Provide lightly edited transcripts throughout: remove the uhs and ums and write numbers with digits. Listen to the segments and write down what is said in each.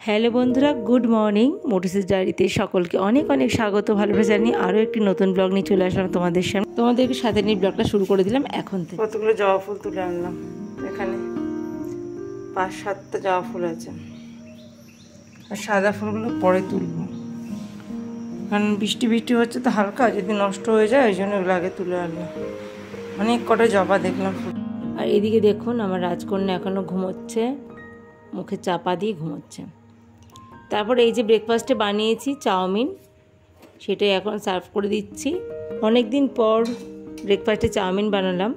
Hello বন্ধুরা, good morning. মোটিসেস ডায়েরিতে সকলকে অনেক অনেক স্বাগত, ভালোবাসা জানিয়ে আরও একটি নতুন ব্লগ নিয়ে চলে আসলাম তোমাদের সামনে। তোমাদেরকে সাথে নিয়ে ব্লগটা শুরু করে দিলাম এখন থেকে। কতগুলো জবা ফুল তুলে আনলাম, এখানে 5-7টা জবা ফুল আছে, আর সাদা ফুলগুলো পরে তুলব, কারণ বৃষ্টি বৃষ্টি হচ্ছে তো হালকা, যদি নষ্ট হয়ে যায় ওই জন্য ওগুলো আগে তুলে আনলাম। অনেক কটা জবা দেখলাম ফুল। আর এদিকে দেখুন, আমার রাজকন্যা এখনও ঘুমোচ্ছে, মুখে চাপা দিয়ে ঘুমোচ্ছে। তারপর এই যে ব্রেকফাস্টে বানিয়েছি চাউমিন, সেটাই এখন সার্ভ করে দিচ্ছি। অনেক দিন পর ব্রেকফাস্টে চাউমিন বানালাম।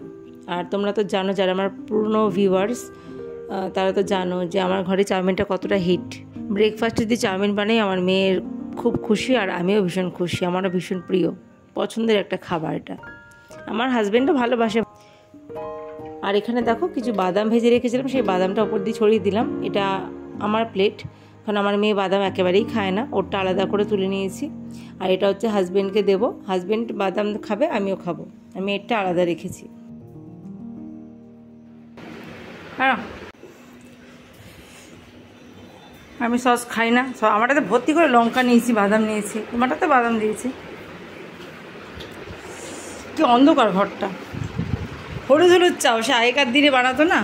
আর তোমরা তো জানো, যারা আমার পুরনো ভিউয়ার্স তারা তো জানো যে আমার ঘরে চাউমিনটা কতটা হিট। ব্রেকফাস্টে যদি চাউমিন বানাই আমার মেয়ের খুব খুশি, আর আমিও ভীষণ খুশি। আমারও ভীষণ প্রিয়, পছন্দের একটা খাবার এটা। আমার হাজব্যান্ডও ভালোবাসে। আর এখানে দেখো কিছু বাদাম ভেজে রেখেছিলাম, সেই বাদামটা ওপর দিয়ে ছড়িয়ে দিলাম। এটা আমার প্লেট, কারণ আমার মেয়ে বাদাম একেবারেই খায় না, ওরটা আলাদা করে তুলে নিয়েছি। আর এটা হচ্ছে হাজব্যান্ডকে দেবো, হাজব্যান্ড বাদাম খাবে, আমিও খাবো, আমি এটা আলাদা রেখেছি। হ্যাঁ, আমি সস খাই না, আমারটাতে ভর্তি করে লঙ্কা নিয়েছি, বাদাম নিয়েছি, তোমারটাতে বাদাম দিয়েছি। কি অন্ধকার ঘরটা, হলুদ হলুদ চাও সে আগেকার দিনে বানাতো না।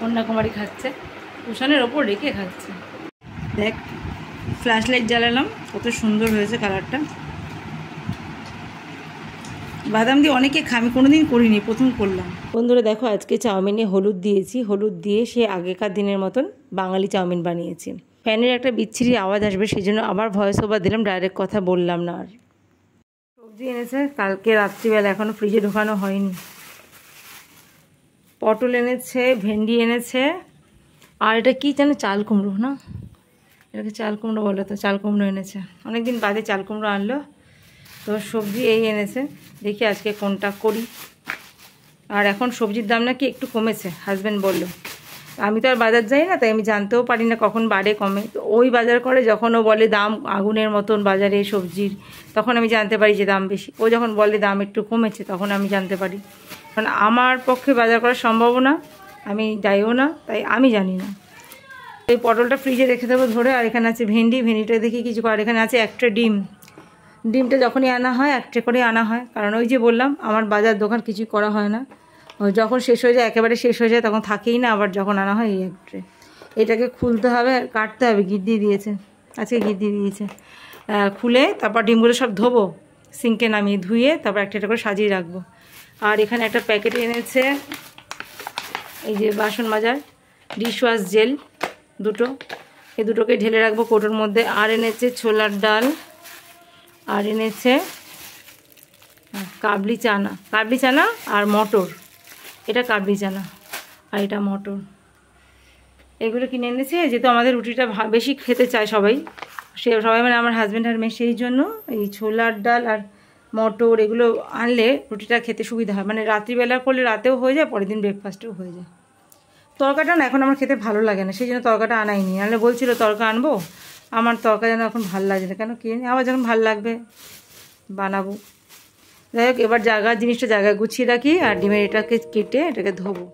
কন্যাকুমারী খাচ্ছে, কুশানের ওপর রেখে খাচ্ছে। দেখ, ফ্ল্যাশ লাইট জ্বালালাম, কত সুন্দর হয়েছে কালারটা। বাদাম দিয়ে অনেকে খায়, আমি কোনোদিন করিনি, প্রথম করলাম। বন্ধুরা দেখো, আজকে চাউমিনে হলুদ দিয়েছি, হলুদ দিয়ে সে আগেকার দিনের মতন বাঙালি চাউমিন বানিয়েছি। ফ্যানের একটা বিচ্ছিরি আওয়াজ আসবে, সেই জন্য আবার ভয়েস ওভার দিলাম, ডাইরেক্ট কথা বললাম না। আর সবজি এনেছে কালকে রাত্রিবেলা, এখনও ফ্রিজে ঢোকানো হয়নি। পটল এনেছে, ভেন্ডি এনেছে, আর এটা কি যেন চাল কুমড়ো, না এটাকে চাল কুমড়ো বলে তো, চাল কুমড়ো এনেছে। অনেকদিন বাদে চাল কুমড়ো আনলো। তো সবজি এই এনেছে, দেখি আজকে কোনটা করি। আর এখন সবজির দাম নাকি একটু কমেছে, হাজব্যান্ড বলল। আমি তো আর বাজার যাই না, তাই আমি জানতেও পারি না কখন বাড়ে কমে। তো ওই বাজার করে, যখন ও বলে দাম আগুনের মতন বাজারে সবজির, তখন আমি জানতে পারি যে দাম বেশি। ও যখন বলে দাম একটু কমেছে, তখন আমি জানতে পারি। কারণ আমার পক্ষে বাজার করার সম্ভব না, আমি যাইও না, তাই আমি জানি না। এই পটলটা ফ্রিজে রেখে দেবো ধরে। আর এখানে আছে ভেন্ডি, ভেন্ডিটা দেখি কিছু। আর এখানে আছে একটা ডিম, ডিমটা যখনই আনা হয় একটা করে আনা হয়, কারণ ওই যে বললাম আমার বাজার দোকান কিছুই করা হয় না। যখন শেষ হয়ে যায়, একেবারে শেষ হয়ে যায়, তখন থাকেই না, আবার যখন আনা হয় এই একটা। এটাকে খুলতে হবে, কাটতে হবে, গিদ্দি দিয়েছে, আজকে গিদ্দি দিয়েছে। খুলে তারপর ডিমগুলো সব ধোবো, সিঙ্কে নামিয়ে ধুয়ে তারপর একটা একটা করে সাজিয়ে রাখবো। আর এখানে একটা প্যাকেট এনেছে, এই যে বাসন মাজার ডিশওয়াশ জেল দুটো, এই দুটোকে ঢেলে রাখবো কৌটোর মধ্যে। আর এনেছে ছোলার ডাল, আর এনেছে কাবলি চানা আর মটর। এটা কাবলি চানা আর এটা মটর, এগুলো কিনে এনেছে। যেহেতু আমাদের রুটিটা বেশি খেতে চায় সবাই, সবাই মানে আমার হাজব্যান্ড আর মেয়ে, সেই জন্য এই ছোলার ডাল আর মটর এগুলো আনলে রুটিটা খেতে সুবিধা হয়। মানে রাত্রিবেলা করলে রাতেও হয়ে যায়, পরের দিন ব্রেকফাস্টেও হয়ে যায়। তরকাটা না এখন আমার খেতে ভালো লাগে না, সেই জন্য তরকাটা আনাইনি। নাহলে বলছিল তরকা আনবো, আমার তরকা যেন এখন ভালো লাগে না, কেন কিনে আবার যখন ভালো লাগবে বানাবো। যাই হোক, এবার জিনিসটা জায়গায় গুছিয়ে রাখি। আর ডিমের এটাকে কেটে এটাকে ধোবো।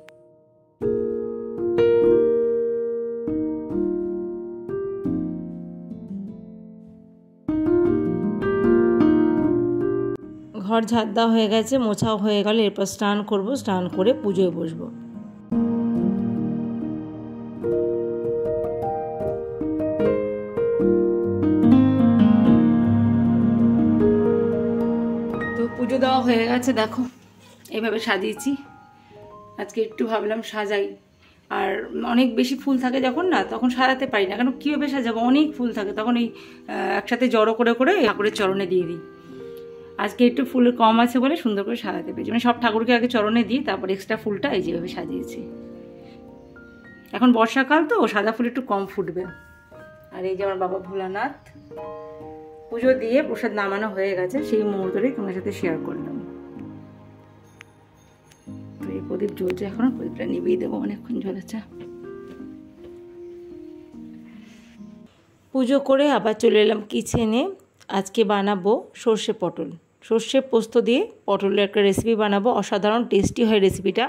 ঘর ঝাড় দেওয়া হয়ে গেছে, মোছাও হয়ে গেল। এরপর স্নান করব, স্নান করে পুজোয় বসবো। পুজো দেওয়া হয়ে গেছে, দেখো এইভাবে সাজিয়েছি। আজকে একটু ভাবলাম সাজাই। আর অনেক বেশি ফুল থাকে যখন, না তখন সাজাতে পারি না, কেন কীভাবে সাজাবো, অনেক ফুল থাকে তখন। এই একসাথে জড়ো করে করে ঠাকুরের চরণে দিয়ে দিই। আজকে একটু ফুল কম আছে বলে সুন্দর করে সাজাতে পেরেছি, মানে সব ঠাকুরকে আগে চরণে দিই, তারপর এক্সট্রা ফুলটা এই যেভাবে সাজিয়েছি। এখন বর্ষাকাল তো, সাদা ফুল একটু কম ফুটবে। আর এই যে আমার বাবা ভোলানাথ, পুজো দিয়ে প্রসাদ নামানো হয়ে গেছে, সেই মুহূর্তটাই তোমার সাথে শেয়ার করলাম। তো এই প্রদীপ জ্বলছে, এখন প্রদীপটা নিভিয়ে দেবো, অনেকক্ষণ জ্বলেছে। পুজো করে আবার চলে এলাম কিচেনে। আজকে বানাবো সর্ষে পটল, সর্ষে পোস্ত দিয়ে পটলের একটা রেসিপি বানাবো। অসাধারণ টেস্টি হয় রেসিপিটা,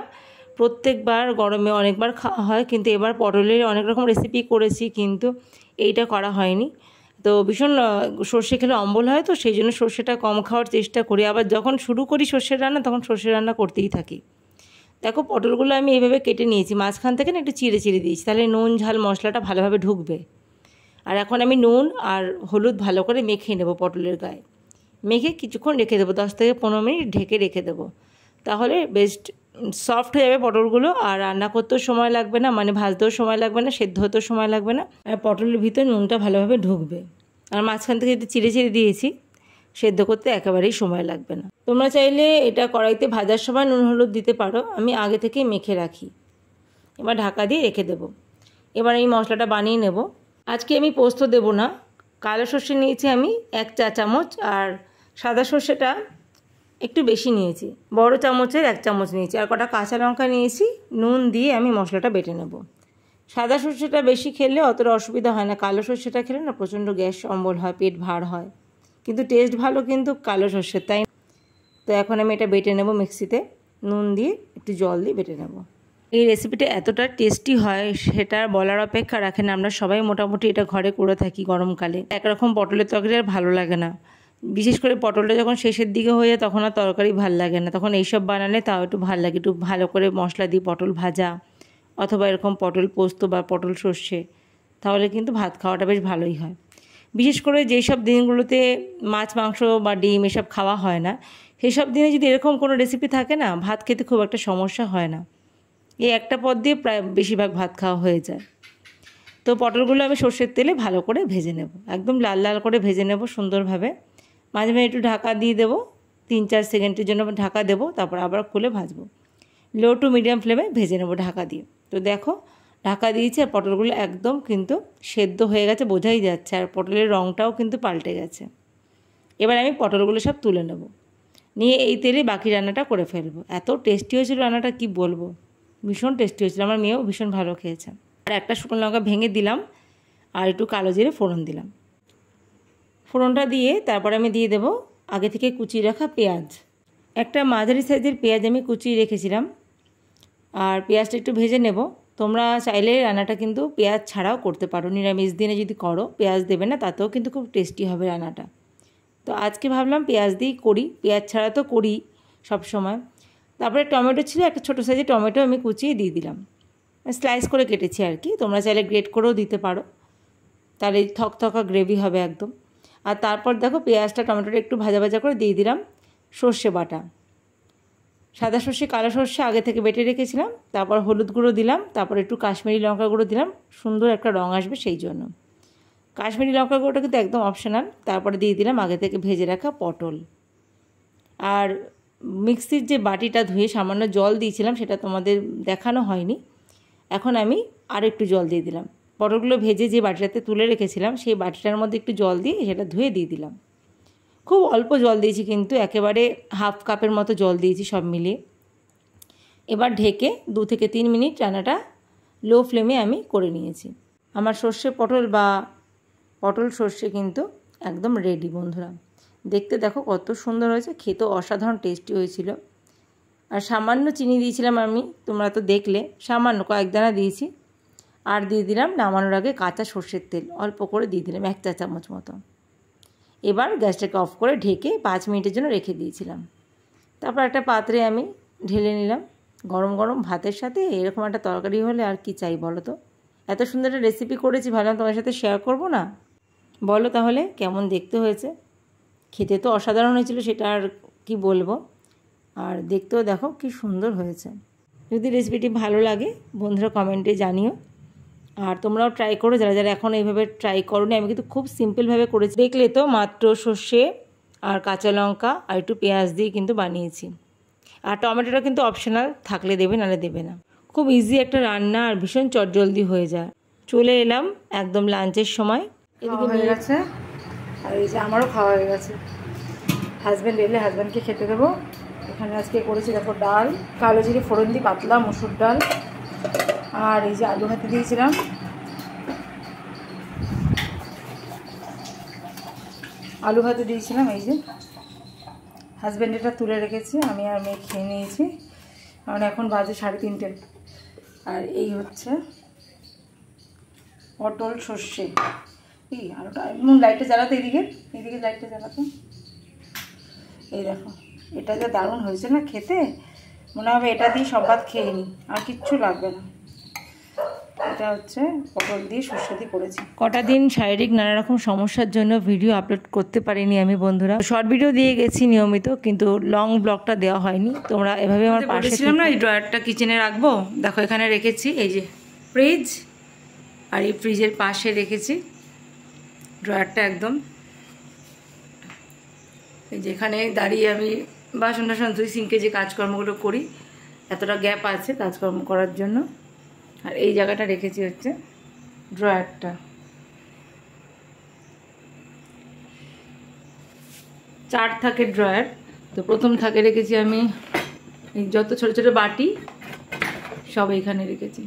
প্রত্যেকবার গরমে অনেকবার খাওয়া হয়, কিন্তু এবার পটলের অনেক রকম রেসিপি করেছি, কিন্তু এইটা করা হয়নি। তো ভীষণ সর্ষে খেলে অম্বল হয়, তো সেই জন্য সর্ষেটা কম খাওয়ার চেষ্টা করি। আবার যখন শুরু করি সর্ষের রান্না তখন সর্ষের রান্না করতেই থাকি। দেখো পটলগুলো আমি এইভাবে কেটে নিয়েছি, মাঝখান থেকে না একটু চিড়ে চিড়ে দিয়েছি, তাহলে নুন ঝাল মশলাটা ভালোভাবে ঢুকবে। আর এখন আমি নুন আর হলুদ ভালো করে মেখে নেব পটলের গায়ে, মেখে কিছুক্ষণ রেখে দেবো, 10 থেকে 15 মিনিট ঢেকে রেখে দেবো। তাহলে বেস্ট সফট হয়ে যাবে পটলগুলো, আর রান্না করতেও সময় লাগবে না, মানে ভাজতেও সময় লাগবে না, সেদ্ধ হতেও সময় লাগবে না, আর পটলের ভিতরে নুনটা ভালোভাবে ঢুকবে। আর মাঝখান থেকে একটু চিড়ে চিড়ে দিয়েছি, সেদ্ধ করতে একেবারেই সময় লাগবে না। তোমরা চাইলে এটা কড়াইতে ভাজার সময় নুন হলুদ দিতে পারো, আমি আগে থেকে মেখে রাখি। এবার ঢাকা দিয়ে রেখে দেবো। এবার এই মশলাটা বানিয়ে নেব। আজকে আমি পোস্ত দেব না, কালো সর্ষে নিয়েছি আমি 1 চা চামচ, আর সাদা সর্ষেটা একটু বেশি নিয়েছি, বড় চামচের 1 চামচ নিয়েছি, আর কটা কাঁচা লঙ্কা নিয়েছি। নুন দিয়ে আমি মশলাটা বেটে নেব। সাদা সর্ষেটা বেশি খেলে অতটা অসুবিধা হয় না, কালো সর্ষেটা খেলে না প্রচণ্ড গ্যাস অম্বল হয়, পেট ভার হয়, কিন্তু টেস্ট ভালো কিন্তু কালো সর্ষের, তাই। তো এখন আমি এটা বেটে নেব মিক্সিতে, নুন দিয়ে একটু জল দিয়ে বেটে নেব। এই রেসিপিটা এতটা টেস্টি হয় সেটা বলার অপেক্ষা রাখে না। আমরা সবাই মোটামুটি এটা ঘরে করে থাকি গরমকালে। একরকম পটলের তরকারি আর ভালো লাগে না, বিশেষ করে পটলটা যখন শেষের দিকে হয়ে যায় তখন আর তরকারি ভালো লাগে না, তখন এইসব বানালে তাও একটু ভালো লাগে, একটু ভালো করে মশলা দিয়ে পটল ভাজা, অথবা এরকম পটল পোস্ত বা পটল সর্ষে, তাহলে কিন্তু ভাত খাওয়াটা বেশ ভালোই হয়। বিশেষ করে যেই সব দিনগুলোতে মাছ মাংস বা ডিম এসব খাওয়া হয় না, সেই সব দিনে যদি এরকম কোনো রেসিপি থাকে না, ভাত খেতে খুব একটা সমস্যা হয় না। এই একটা পদ দিয়ে প্রায় বেশিরভাগ ভাত খাওয়া হয়ে যায়। তো পটলগুলো আমি সর্ষের তেলে ভালো করে ভেজে নেব, একদম লাল লাল করে ভেজে নেব সুন্দরভাবে। মাঝে মাঝে একটু ঢাকা দিয়ে দেবো, 3-4 সেকেন্ডের জন্য ঢাকা দেবো, তারপর আবার খুলে ভাজবো। লো টু মিডিয়াম ফ্লেমে ভেজে নেব ঢাকা দিয়ে। তো দেখো ঢাকা দিয়েছি, আর পটলগুলো একদম কিন্তু সেদ্ধ হয়ে গেছে, বোঝাই যাচ্ছে, আর পটলের রঙটাও কিন্তু পাল্টে গেছে। এবার আমি পটলগুলো সব তুলে নেব, নিয়ে এই তেলে বাকি রান্নাটা করে ফেলবো। এত টেস্টি হয়েছিল রান্নাটা, কি বলবো, ভীষণ টেস্টি হয়েছিল, আমার মেয়েও ভীষণ ভালো খেয়েছে। আর একটা শুকনো লঙ্কা ভেঙে দিলাম, আর একটু কালো জিরে ফোড়ন দিলাম। ফোড়নটা দিয়ে তারপর আমি দিয়ে দেবো আগে থেকে কুচিয়ে রাখা পেঁয়াজ। একটা মাঝারি সাইজের পেঁয়াজ আমি কুচিয়ে রেখেছিলাম, আর পেঁয়াজটা একটু ভেজে নেব। তোমরা চাইলে রান্নাটা কিন্তু পেঁয়াজ ছাড়াও করতে পারো, নিরামিষ দিনে যদি করো পেঁয়াজ দেবে না, তাতেও কিন্তু খুব টেস্টি হবে রান্নাটা। তো আজকে ভাবলাম পেঁয়াজ দিয়েই করি, পেঁয়াজ ছাড়া তো করি সব সময়। তারপরে টমেটো ছিল, একটা ছোটো সাইজের টমেটো আমি কুচিয়ে দিয়ে দিলাম, স্লাইস করে কেটেছি আর কি, তোমরা চাইলে গ্রেট করেও দিতে পারো, তাহলে থকথকা গ্রেভি হবে একদম। আর তারপর দেখো পেঁয়াজটা টমেটোটা একটু ভাজা ভাজা করে দিয়ে দিলাম সর্ষে বাটা, সাদা সর্ষে কালো সর্ষে আগে থেকে বেটে রেখেছিলাম, তারপর হলুদ গুঁড়ো দিলাম, তারপর একটু কাশ্মীরি লঙ্কা গুঁড়ো দিলাম, সুন্দর একটা রঙ আসবে সেই জন্য। কাশ্মীরি লঙ্কা গুঁড়োটা কিন্তু একদম অপশনাল। তারপরে দিয়ে দিলাম আগে থেকে ভেজে রাখা পটল, আর মিক্সির যে বাটিটা ধুয়ে সামান্য জল দিয়েছিলাম সেটা তোমাদের দেখানো হয়নি, এখন আমি আর একটু জল দিয়ে দিলাম। পটলগুলো ভেজে যে বাটিটাতে তুলে রেখেছিলাম সেই বাটিটার মধ্যে একটু জল দিয়ে সেটা ধুয়ে দিয়ে দিলাম। খুব অল্প জল দিয়েছি, কিন্তু একেবারে হাফ কাপের মতো জল দিয়েছি সব মিলিয়ে। এবার ঢেকে 2 থেকে 3 মিনিট রান্নাটা লো ফ্লেমে আমি করে নিয়েছি। আমার সর্ষে পটল বা পটল সর্ষে কিন্তু একদম রেডি বন্ধুরা। দেখতে দেখো কত সুন্দর হয়েছে, খেতেও অসাধারণ টেস্টি হয়েছিল। আর সামান্য চিনি দিয়েছিলাম আমি, তোমরা তো দেখলে, সামান্য কয়েক দানা দিয়েছি। আর দিয়ে দিলাম নামানোর আগে কাঁচা সর্ষের তেল, অল্প করে দিয়ে দিলাম 1 চা চামচ মতো। এবার গ্যাসটাকে অফ করে ঢেকে 5 মিনিটের জন্য রেখে দিয়েছিলাম। তারপর একটা পাত্রে আমি ঢেলে নিলাম। গরম গরম ভাতের সাথে এরকম একটা তরকারি হলে আর কি চাই বলো তো। এত সুন্দর একটা রেসিপি করেছি, ভাবলাম তোমার সাথে শেয়ার করব না। বলো তাহলে কেমন দেখতে হয়েছে। খেতে তো অসাধারণ হয়েছিল, সেটা আর কি বলবো। আর দেখতেও দেখো কি সুন্দর হয়েছে। যদি রেসিপিটি ভালো লাগে বন্ধুরা কমেন্টে জানিও, আর তোমরাও ট্রাই করো যারা যারা এখন এইভাবে ট্রাই করোনি। আমি কিন্তু খুব সিম্পলভাবে করেছি, দেখলে তো, মাত্র সর্ষে আর কাঁচা লঙ্কা আর একটু পেঁয়াজ দিয়ে কিন্তু বানিয়েছি। আর টমেটোটা কিন্তু অপশনাল, থাকলে দেবে নাহলে দেবে না। খুব ইজি একটা রান্না, আর ভীষণ চটজলদি হয়ে যায়। চলে এলাম একদম লাঞ্চের সময়, এদিকে হয়ে গেছে, আর এই যে আমারও খাওয়া হয়ে গেছে। হাজব্যান্ড এলে হাজব্যান্ডকে খেতে দেবো। এখানে আজকে করেছি দেখো ডাল, কালো জিরে ফোড়ন দিয়ে পাতলা মুসুর ডাল, আর এই যে আলু ভাতে দিয়েছিলাম, আলু ভাতে দিয়েছিলাম। এই যে হাজব্যান্ড এটা তুলে রেখেছি, আমি আর মেয়ে খেয়ে নিয়েছি। কারণ এখন বাজে 3:30। আর এই হচ্ছে পটল সর্ষে। এই আর লাইটটা জ্বালাতো, এদিকে লাইটটা জ্বালাতো। এই দেখো, এটা যে দারুণ হয়েছে না খেতে, মনে হবে এটা দিয়ে সব ভাত খেয়ে নিই, আর কিচ্ছু লাগবে না। এটা হচ্ছে পটল দিয়ে সর্ষে দিয়ে করেছি। কটা দিন শারীরিক নানা রকম সমস্যার জন্য ভিডিও আপলোড করতে পারিনি আমি বন্ধুরা। শর্ট ভিডিও দিয়ে গেছি নিয়মিত, কিন্তু লং ব্লগটা দেওয়া হয়নি। তোমরা এভাবে আমার পাশে ছিলাম না। এই ড্রয়ারটা কিচেনে রাখবো, দেখো এখানে রেখেছি। এই যে ফ্রিজ, আর এই ফ্রিজের পাশে রেখেছি ড্রয়ারটা একদম। এই যে এখানে দাঁড়িয়ে আমি বাসন টাসন ধুই, সিঙ্কে যে কাজকর্মগুলো করি, এতটা গ্যাপ আছে কাজকর্ম করার জন্য। আর এই জায়গাটা রেখেছি হচ্ছে ড্রয়ারটা। 4 থাকে ড্রয়ার। তো প্রথম থাকে রেখেছি আমি এই যত ছোট ছোট বাটি সব এখানে রেখেছি।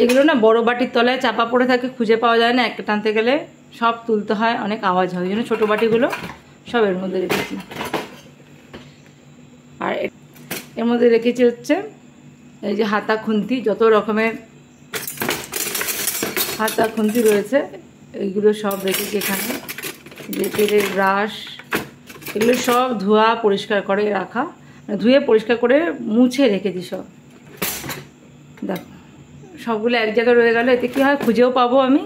এগুলো না বড় বাটির তলায় চাপা পড়ে থাকে, খুঁজে পাওয়া যায় না, একটা টানতে গেলে সব তুলতে হয়, অনেক আওয়াজ হয়। ওই জন্য ছোটো বাটিগুলো সব এর মধ্যে রেখেছি। আর এর মধ্যে রেখেছি হচ্ছে এই যে হাতা খুন্তি, যত রকমের হাতা খুন্তি রয়েছে এইগুলো সব রেখেছি এখানে। যে তেলের ব্রাশ, এগুলো সব ধোয়া পরিষ্কার করে রাখা, ধুয়ে পরিষ্কার করে মুছে রেখেছি সব। দেখো সবগুলো এক জায়গায় রয়ে গেল, এতে কী হয় খুঁজেও পাবো আমি,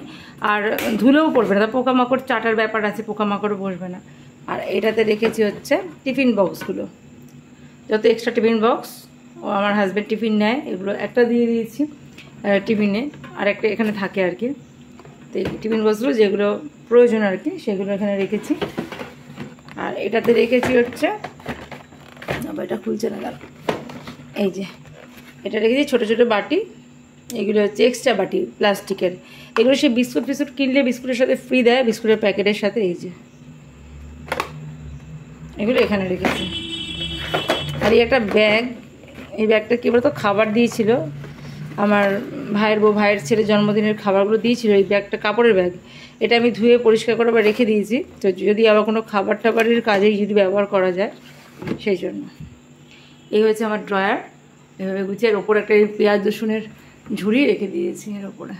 আর ধুলেও পড়বে না। পোকামাকড় চাটার ব্যাপার আছে, পোকামাকড়ও বসবে না। আর এটাতে রেখেছি হচ্ছে টিফিন বক্সগুলো, যত এক্সট্রা টিফিন বক্স ও আমার হাজব্যান্ড টিফিন নেয়, এগুলো একটা দিয়ে দিয়েছি টিফিনে, আর একটা এখানে থাকে আর কি। তো এই টিফিন বক্সগুলো যেগুলো প্রয়োজন আর কি, সেগুলো এখানে রেখেছি। আর এটাতে রেখেছি হচ্ছে, আবার এটা খুলছে না, এই যে এটা রেখেছি ছোটো ছোটো বাটি। এগুলো হচ্ছে এক্সট্রা বাটি প্লাস্টিকের, এগুলো সে বিস্কুট ফিস্কুট কিনলে বিস্কুটের সাথে ফ্রি দেয়, বিস্কুটের প্যাকেটের সাথে। এই যে এগুলো এখানে রেখেছি। আর এই একটা ব্যাগ, এই ব্যাগটা কী বলতো খাবার দিয়েছিল আমার ভাইয়ের বউ, ভাইয়ের ছেলে জন্মদিনের খাবারগুলো দিয়েছিল। এই ব্যাগটা কাপড়ের ব্যাগ, এটা আমি ধুয়ে পরিষ্কার করে আবার রেখে দিয়েছি, তো যদি আবার কোনো খাবার টাবারের কাজে যদি ব্যবহার করা যায় সেই জন্য। এই হচ্ছে আমার ড্রয়ার, এভাবে গুছিয়ে। এর ওপরে একটা পেঁয়াজ রসুনের ঝুড়ি রেখে দিয়েছি এর ওপরে।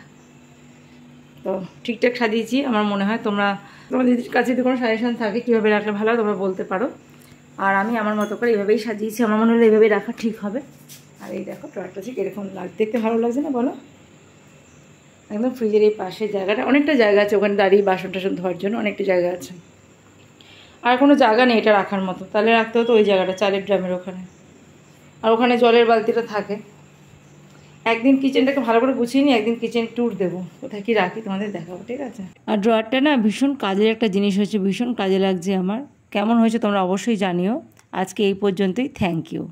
তো ঠিকঠাক সাজিয়েছি আমার মনে হয়। তোমাদের কাছে যদি কোনো সাজেশন থাকে কীভাবে রাখলে ভালো হয় তোমরা বলতে পারো। আর আমি আমার মতো করে এইভাবেই সাজিয়েছি, আমার মনে হলো এইভাবেই রাখা ঠিক হবে। আর এই দেখো ড্রয়ারটা ঠিক এরকম দেখতে ভালো লাগছে না বলো? একদম ফ্রিজের এই পাশে জায়গাটা, অনেকটা জায়গা আছে ওখানে দাঁড়িয়ে বাসন টাসন ধোয়ার জন্য, অনেকটা জায়গা আছে। আর কোনো জায়গা নেই এটা রাখার মতো, তাহলে রাখতে হতো ওই জায়গাটা চালের ড্রামের ওখানে। আর ওখানে জলের বালতিটা থাকে। একদিন কিচেনটাকে ভালো করে গুছিয়ে নিই, একদিন কিচেন ট্যুর দেবো, কোথায় কী রাখি তোমাদের দেখাবো, ঠিক আছে? আর ড্রয়ারটা না ভীষণ কাজের একটা জিনিস হয়েছে, ভীষণ কাজে লাগছে আমার। কেমন হয়েছে তোমরা অবশ্যই জানিও। আজকে এই পর্যন্তই, থ্যাংক ইউ।